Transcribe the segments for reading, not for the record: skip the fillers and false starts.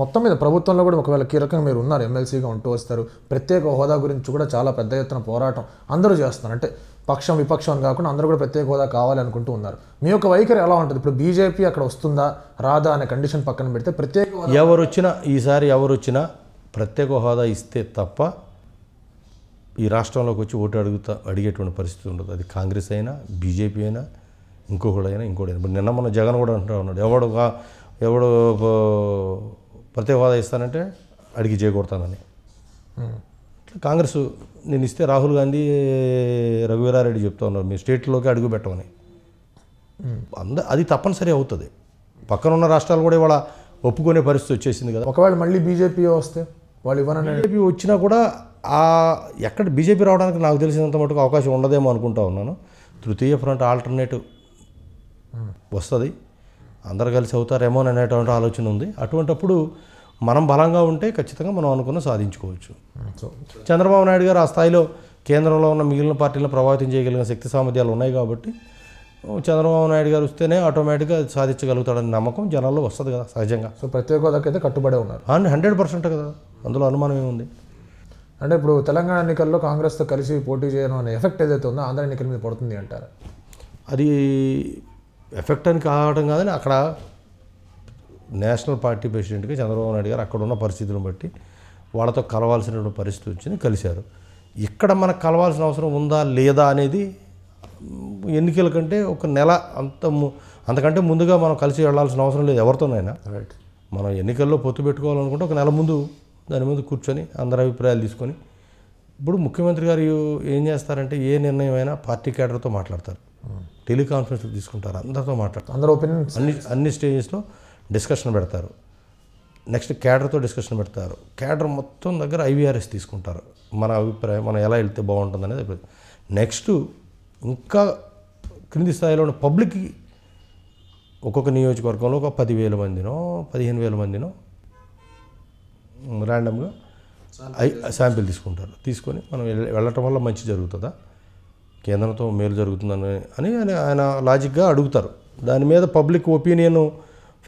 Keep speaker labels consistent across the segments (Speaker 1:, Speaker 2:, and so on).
Speaker 1: మొత్తం మీద ప్రభుత్వంలో కూడా ఒకవేళ కీలకంగా మీరు ఉన్నారు, ఎమ్మెల్సీగా ఉంటూ వస్తారు, ప్రత్యేక హోదా గురించి కూడా చాలా పెద్ద ఎత్తున పోరాటం అందరూ చేస్తున్నారు. అంటే పక్షం విపక్షం అని కాకుండా అందరూ కూడా ప్రత్యేక హోదా కావాలి అనుకుంటూ ఉన్నారు. మీ యొక్క వైఖరి ఎలా ఉంటుంది? ఇప్పుడు బీజేపీ అక్కడ వస్తుందా రాదా అనే కండిషన్ పక్కన పెడితే ప్రత్యేక
Speaker 2: ఈసారి ఎవరు వచ్చినా ప్రత్యేక హోదా ఇస్తే తప్ప ఈ రాష్ట్రంలోకి వచ్చి ఓటు అడిగేటువంటి పరిస్థితి ఉండదు. అది కాంగ్రెస్ అయినా బీజేపీ అయినా ఇంకొకడైనా ఇప్పుడు నిన్న మన జగన్ కూడా అంటూ ఉన్నాడు, ఎవడు ప్రత్యేక హోదా ఇస్తానంటే అడిగి చేయకూడతానని. కాంగ్రెస్ నేను ఇస్తే రాహుల్ గాంధీ రఘువీరారెడ్డి చెప్తా ఉన్నారు మీ స్టేట్లోకి అడుగు పెట్టమని. అది తప్పనిసరి అవుతుంది. పక్కన ఉన్న రాష్ట్రాలు కూడా ఇవాళ ఒప్పుకునే పరిస్థితి వచ్చేసింది కదా.
Speaker 1: ఒకవేళ మళ్ళీ బీజేపీ వస్తే వాళ్ళు
Speaker 2: బీజేపీ వచ్చినా కూడా ఎక్కడ బీజేపీ రావడానికి నాకు తెలిసినంత మటుకు అవకాశం ఉండదేమో అనుకుంటా ఉన్నాను. తృతీయ ఫ్రంట్ ఆల్టర్నేటివ్ వస్తుంది, అందరు కలిసి అవుతారేమో అనేటువంటి ఆలోచన ఉంది. అటువంటప్పుడు మనం బలంగా ఉంటే ఖచ్చితంగా మనం అనుకున్న సాధించుకోవచ్చు. చంద్రబాబు నాయుడు గారు ఆ స్థాయిలో కేంద్రంలో ఉన్న మిగిలిన పార్టీలను ప్రభావితం చేయగలిగిన శక్తి సామర్థ్యాలు ఉన్నాయి కాబట్టి చంద్రబాబు నాయుడు గారు వస్తేనే ఆటోమేటిక్గా సాధించగలుగుతాడని నమ్మకం జనాల్లో వస్తుంది కదా సహజంగా.
Speaker 1: సో ప్రత్యేక హోదాకి అయితే కట్టుబడే ఉన్నారు
Speaker 2: 100% కదా, అందులో అనుమానం ఏముంది.
Speaker 1: అంటే ఇప్పుడు తెలంగాణ ఎన్నికల్లో కాంగ్రెస్తో కలిసి పోటీ చేయడం అనే ఎఫెక్ట్ ఏదైతే ఉందో ఆంధ్ర ఎన్నికల మీద పడుతుంది అంటారా?
Speaker 2: అది ఎఫెక్ట్ అని కావడం కాదని అక్కడ నేషనల్ పార్టీ ప్రెసిడెంట్గా చంద్రబాబు నాయుడు గారు అక్కడ ఉన్న పరిస్థితులను బట్టి వాళ్ళతో కలవాల్సిన పరిస్థితి వచ్చింది, కలిశారు. ఇక్కడ మనకు కలవాల్సిన అవసరం ఉందా లేదా అనేది ఎన్నికల కంటే ఒక నెల అంతకంటే ముందుగా మనం కలిసి వెళ్ళాల్సిన అవసరం లేదు ఎవరితోనైనా.
Speaker 1: రైట్,
Speaker 2: మనం ఎన్నికల్లో పొత్తు పెట్టుకోవాలనుకుంటే ఒక నెల ముందు దాని ముందు కూర్చొని అందరి అభిప్రాయాలు తీసుకొని, ఇప్పుడు ముఖ్యమంత్రి గారు ఏం చేస్తారంటే ఏ నిర్ణయం అయినా పార్టీ క్యాడర్తో మాట్లాడతారు, టెలికాన్ఫరెన్స్లు తీసుకుంటారు, అందరితో మాట్లాడతారు,
Speaker 1: అందరూ ఒపీనియన్స్
Speaker 2: అన్ని స్టేజెస్లో డిస్కషన్ పెడతారు. నెక్స్ట్ క్యాడర్తో డిస్కషన్ పెడతారు. క్యాడర్ మొత్తం దగ్గర ఐవీఆర్ఎస్ తీసుకుంటారు, మన అభిప్రాయం మనం ఎలా వెళ్తే బాగుంటుంది అనేది. నెక్స్ట్ ఇంకా క్రింది స్థాయిలో ఉన్న పబ్లిక్కి ఒక్కొక్క నియోజకవర్గంలో ఒక 10,000 మందినో 15,000 మందినో ర్యాండమ్గా శాంపిల్ తీసుకుంటారు. తీసుకొని మనం వెళ్ళటం వల్ల మంచి జరుగుతుందా, కేంద్రంతో మేలు జరుగుతుందని ఆయన లాజిక్గా అడుగుతారు. దాని మీద పబ్లిక్ ఒపీనియన్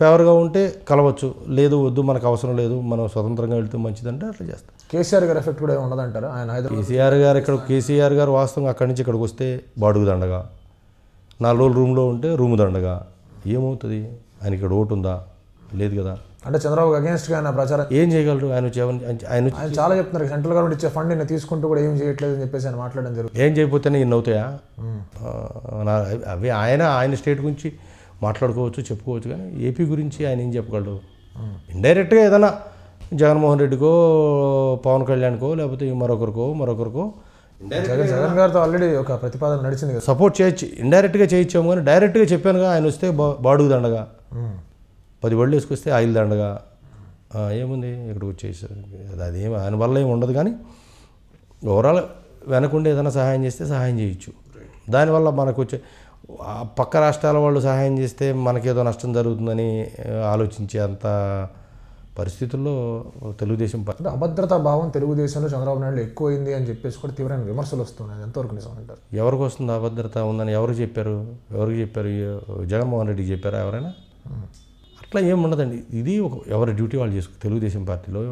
Speaker 2: ఫేవర్గా ఉంటే కలవచ్చు, లేదు వద్దు మనకు అవసరం లేదు మనం స్వతంత్రంగా వెళ్తే మంచిదంటే అట్లా చేస్తారు.
Speaker 1: కేసీఆర్ గారి ఎఫెక్ట్ కూడా ఉండదంటారా? ఆయన
Speaker 2: కేసీఆర్ గారు వాస్తవంగా అక్కడి నుంచి ఇక్కడికి వస్తే బాడుగు దండగా, 4 రోజులు రూమ్లో ఉంటే రూము దండగా, ఏమవుతుంది? ఆయన ఇక్కడ ఓటు ఉందా? లేదు కదా.
Speaker 1: అంటే చంద్రబాబు అగేన్స్ట్గా ఆయన ప్రచారం
Speaker 2: ఏం చేయగలరు? ఆయన
Speaker 1: చాలా చెప్తున్నారు సెంట్రల్ గవర్నమెంట్ ఇచ్చే ఫండ్ నేను తీసుకుంటూ కూడా ఏం చేయట్లేదు అని చెప్పేసి ఆయన మాట్లాడడం జరుగుతుంది.
Speaker 2: ఏం చేయకపోతేనే ఇన్ని అవుతాయా? అవి ఆయన స్టేట్ గురించి మాట్లాడుకోవచ్చు, చెప్పుకోవచ్చు, కానీ ఏపీ గురించి ఆయన ఏం చెప్పగలరు? ఇండైరెక్ట్గా ఏదైనా జగన్మోహన్ రెడ్డికో పవన్ కళ్యాణ్కో లేకపోతే మరొకరికో
Speaker 1: జగన్ గారితో ఆల్రెడీ ఒక ప్రతిపాదన నడిచింది కదా,
Speaker 2: సపోర్ట్ చేయొచ్చు. ఇండైరెక్ట్గా చేయొచ్చాము కానీ డైరెక్ట్గా చెప్పానుగా, ఆయన వస్తే బాడుగు దండగా, 10 బళ్ళు వేసుకొస్తే ఆయిల్ దండగా, ఏముంది ఇక్కడికి వచ్చేసారు. అదేమి ఆయన వల్ల ఏమి ఉండదు. కానీ ఓవరాల్ వెనకుండి ఏదైనా సహాయం చేస్తే సహాయం చేయొచ్చు. దానివల్ల మనకు వచ్చే పక్క రాష్ట్రాల వాళ్ళు సహాయం చేస్తే మనకేదో నష్టం జరుగుతుందని ఆలోచించే అంత పరిస్థితుల్లో తెలుగుదేశం పార్టీ
Speaker 1: అభద్రతా భావం తెలుగుదేశంలో చంద్రబాబు నాయుడు ఎక్కువైంది అని చెప్పేసి కూడా తీవ్రమైన విమర్శలు వస్తున్నాయి. ఎంతవరకు నిజం అంటారు?
Speaker 2: ఎవరికి వస్తుంది అభద్రత ఉందని? ఎవరికి చెప్పారు? జగన్మోహన్ రెడ్డికి చెప్పారా ఎవరైనా? అట్లా ఏమి ఉండదండి. ఇది ఎవరి డ్యూటీ వాళ్ళు చేసుకో. తెలుగుదేశం పార్టీలో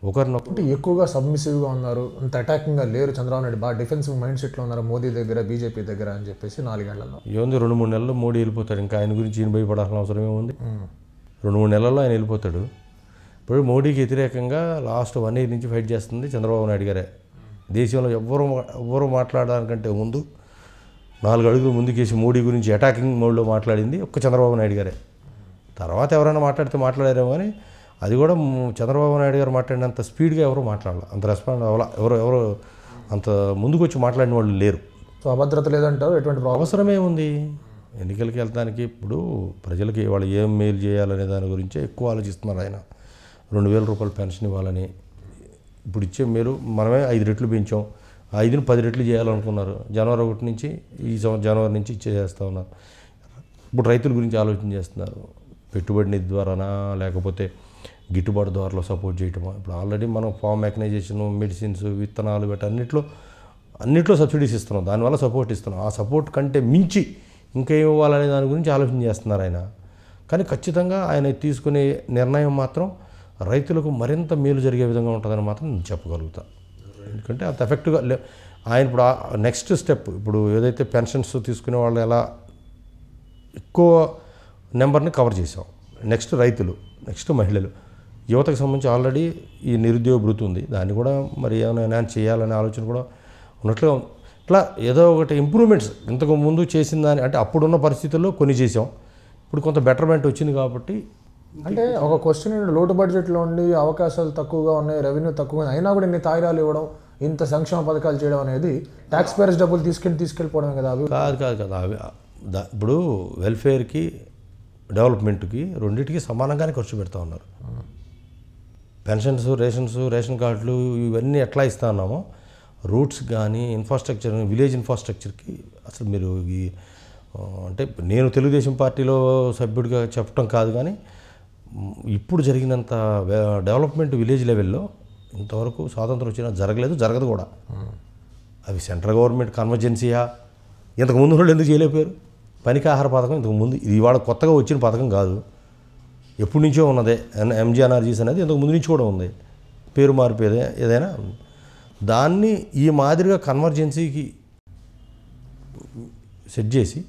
Speaker 2: ఒకరినొకటి
Speaker 1: ఎక్కువగా సబ్మిసివ్గా ఉన్నారు, అంత అటాకింగ్గా లేరు. చంద్రబాబు నాయుడు బాగా డిఫెన్సివ్ మైండ్ సెట్లో ఉన్నారు మోదీ దగ్గర, బీజేపీ దగ్గర అని చెప్పేసి 4 ఏళ్లలో
Speaker 2: ఏముంది, 2-3 నెలల్లో మోడీ వెళ్ళిపోతాడు. ఇంకా ఆయన గురించి ఈయన భయపడాల్సిన అవసరం ఏముంది? 2-3 నెలల్లో ఆయన వెళ్ళిపోతాడు. ఇప్పుడు మోడీకి వ్యతిరేకంగా లాస్ట్ 1 year నుంచి ఫైట్ చేస్తుంది చంద్రబాబు నాయుడు గారే. దేశంలో ఎవ్వరూ మాట్లాడడానికంటే ముందు 4 అడుగులు ముందుకేసి మోడీ గురించి అటాకింగ్ మోడ్లో మాట్లాడింది ఒక్క చంద్రబాబు నాయుడు గారే. తర్వాత ఎవరైనా మాట్లాడారేమో కానీ అది కూడా చంద్రబాబు నాయుడు గారు మాట్లాడినంత స్పీడ్గా ఎవరు మాట్లాడాలి, అంత రెస్పాండ్ అవ్వాలా, ఎవరు అంత ముందుకు వచ్చి మాట్లాడిన వాళ్ళు లేరు.
Speaker 1: సో అభద్రత లేదంటారు. ఎటువంటి
Speaker 2: అవసరమే ఉంది ఎన్నికలకి వెళ్తానికి? ఇప్పుడు ప్రజలకి వాళ్ళు ఏం మేలు చేయాలనే దాని గురించే ఎక్కువ ఆలోచిస్తున్నారు. ఆయన 2,000 రూపాయలు పెన్షన్ ఇవ్వాలని ఇప్పుడు ఇచ్చే మేలు మనమే 5 రెట్లు పెంచాం, 5ని 10 రెట్లు చేయాలనుకున్నారు. జనవరి 1 నుంచి జనవరి నుంచి ఇచ్చేస్తూ ఉన్నారు. ఇప్పుడు రైతుల గురించి ఆలోచన చేస్తున్నారు. పెట్టుబడి నిధి ద్వారానా లేకపోతే గిట్టుబాటు ధరలో సపోర్ట్ చేయటమా? ఇప్పుడు ఆల్రెడీ మనం ఫార్మ్ మెకనైజేషన్, మెడిసిన్స్, విత్తనాలు అన్నిట్లో సబ్సిడీస్ ఇస్తున్నాం, దానివల్ల సపోర్ట్ ఇస్తున్నాం. ఆ సపోర్ట్ కంటే మించి ఇంకేం ఇవ్వాలనే దాని గురించి ఆలోచన చేస్తున్నారు ఆయన. కానీ ఖచ్చితంగా ఆయన తీసుకునే నిర్ణయం మాత్రం రైతులకు మరింత మేలు జరిగే విధంగా ఉంటుందని మాత్రం నేను చెప్పగలుగుతా. ఎందుకంటే అంత ఎఫెక్టివ్గా ఆయన ఇప్పుడు నెక్స్ట్ స్టెప్ ఇప్పుడు ఏదైతే పెన్షన్స్ తీసుకునే వాళ్ళు ఎలా ఎక్కువ నెంబర్ని కవర్ చేసాం, నెక్స్ట్ రైతులు, నెక్స్ట్ మహిళలు, యువతకు సంబంధించి ఆల్రెడీ ఈ నిరుద్యోగ భృతి ఉంది, దాన్ని కూడా మరి ఏమైనా ఎన్హాన్స్ చేయాలనే ఆలోచన కూడా ఉన్నట్లుగా ఇట్లా ఏదో ఒకటి ఇంప్రూవ్మెంట్స్ ఇంతకు ముందు చేసిన దాని అంటే అప్పుడున్న పరిస్థితుల్లో కొన్ని చేసాం, ఇప్పుడు కొంత బెటర్మెంట్ వచ్చింది కాబట్టి.
Speaker 1: అంటే ఒక క్వశ్చన్ లోటు బడ్జెట్లో ఉండి అవకాశాలు తక్కువగా ఉన్నాయి, రెవెన్యూ తక్కువగా అయినా కూడా ఇన్ని తాయిరాలు ఇవ్వడం, ఇంత సంక్షేమ పథకాలు చేయడం అనేది ట్యాక్స్ పేయర్స్ డబ్బులు తీసుకెళ్ళిపోవడమే కదా. అవి
Speaker 2: కాదు అవి ఇప్పుడు వెల్ఫేర్కి డెవలప్మెంట్కి రెండింటికి సమానంగానే ఖర్చు పెడతా ఉన్నారు. పెన్షన్స్, రేషన్ కార్డులు ఇవన్నీ ఎట్లా ఇస్తా ఉన్నామో రూట్స్ కానీ ఇన్ఫ్రాస్ట్రక్చర్, విలేజ్ ఇన్ఫ్రాస్ట్రక్చర్కి అసలు మీరు ఈ అంటే నేను తెలుగుదేశం పార్టీలో సభ్యుడిగా చెప్పడం కాదు, కానీ ఇప్పుడు జరిగినంత డెవలప్మెంట్ విలేజ్ లెవెల్లో ఇంతవరకు స్వాతంత్రం వచ్చినా జరగలేదు, జరగదు కూడా. అవి సెంట్రల్ గవర్నమెంట్ కన్వర్జెన్సీయా, ఇంతకుముందు వాళ్ళు ఎందుకు చేయలేకపోయారు? పనికి ఆహార పథకం ఇంతకుముందు, ఇది ఇవాళ కొత్తగా వచ్చిన పథకం కాదు, ఎప్పటి నుంచో ఉన్నదే. ఎంజీఎన్ఆర్జీస్ అనేది ఇంతకు ముందు నుంచి కూడా ఉంది, పేరు మార్పేదే ఏదైనా. దాన్ని ఈ మాదిరిగా కన్వర్జెన్సీకి సెట్ చేసి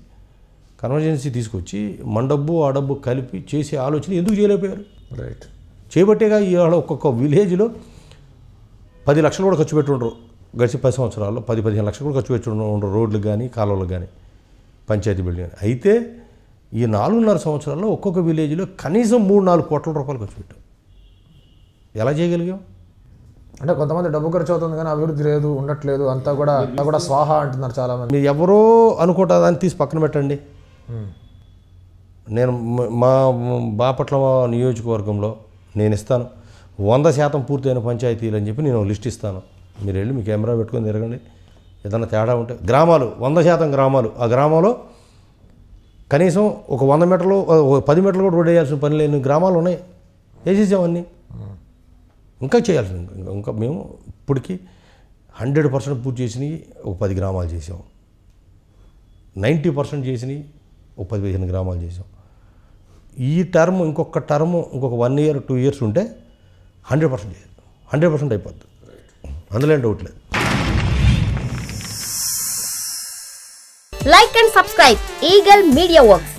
Speaker 2: కన్వర్జెన్సీ తీసుకొచ్చి మన డబ్బు ఆ డబ్బు కలిపి చేసే ఆలోచన ఎందుకు చేయలేకపోయారు?
Speaker 1: రైట్,
Speaker 2: చేయబట్టేగా ఇవాళ ఒక్కొక్క విలేజ్లో 10 లక్షలు కూడా ఖర్చు పెట్టుండ్రు. గడిచి 10 సంవత్సరాల్లో 10-15 లక్షలు కూడా ఖర్చు పెట్టుండ్రు రోడ్లకు కానీ కాలువలకు కానీ పంచాయతీ బిల్డింగ్. అయితే ఈ 4.5 సంవత్సరాల్లో ఒక్కొక్క విలేజ్లో కనీసం 3-4 కోట్ల రూపాయలు ఖర్చు పెట్టాం. ఎలా చేయగలిగాం?
Speaker 1: అంటే కొంతమంది డబ్బు ఖర్చు అవుతుంది కానీ అభివృద్ధి లేదు, ఉండట్లేదు, అంతా కూడా స్వాహా అంటున్నారు చాలామంది.
Speaker 2: మీరు ఎవరో అనుకుంటా దాన్ని తీసి పక్కన పెట్టండి. నేను మా బాపట్ల నియోజకవర్గంలో నేను ఇస్తాను 100% పూర్తయిన పంచాయతీలు అని చెప్పి నేను లిస్ట్ ఇస్తాను. మీరు వెళ్ళి మీ కెమెరా పెట్టుకొని తిరగండి, ఏదైనా తేడా ఉంటే. గ్రామాలు 100% గ్రామాలు, ఆ గ్రామంలో కనీసం ఒక 100 మీటర్లు 10 మీటర్లు కూడా రోడ్ వేయాల్సిన పని లేని గ్రామాలు ఉన్నాయి, వేసేసామన్నీ. ఇంకా చేయాల్సింది, ఇంకా మేము ఇప్పటికీ 100% పూర్తి చేసినవి ఒక 10 గ్రామాలు చేసాం, 90% చేసినవి ఒక 10-15 గ్రామాలు చేసాం. ఈ టర్మ్ ఇంకొక 1 year 2 years ఉంటే 100% చేయాలి, 100% అయిపోద్ది, అందులో ఏం డౌట్ లేదు.
Speaker 3: Like and subscribe Eagle Media Works.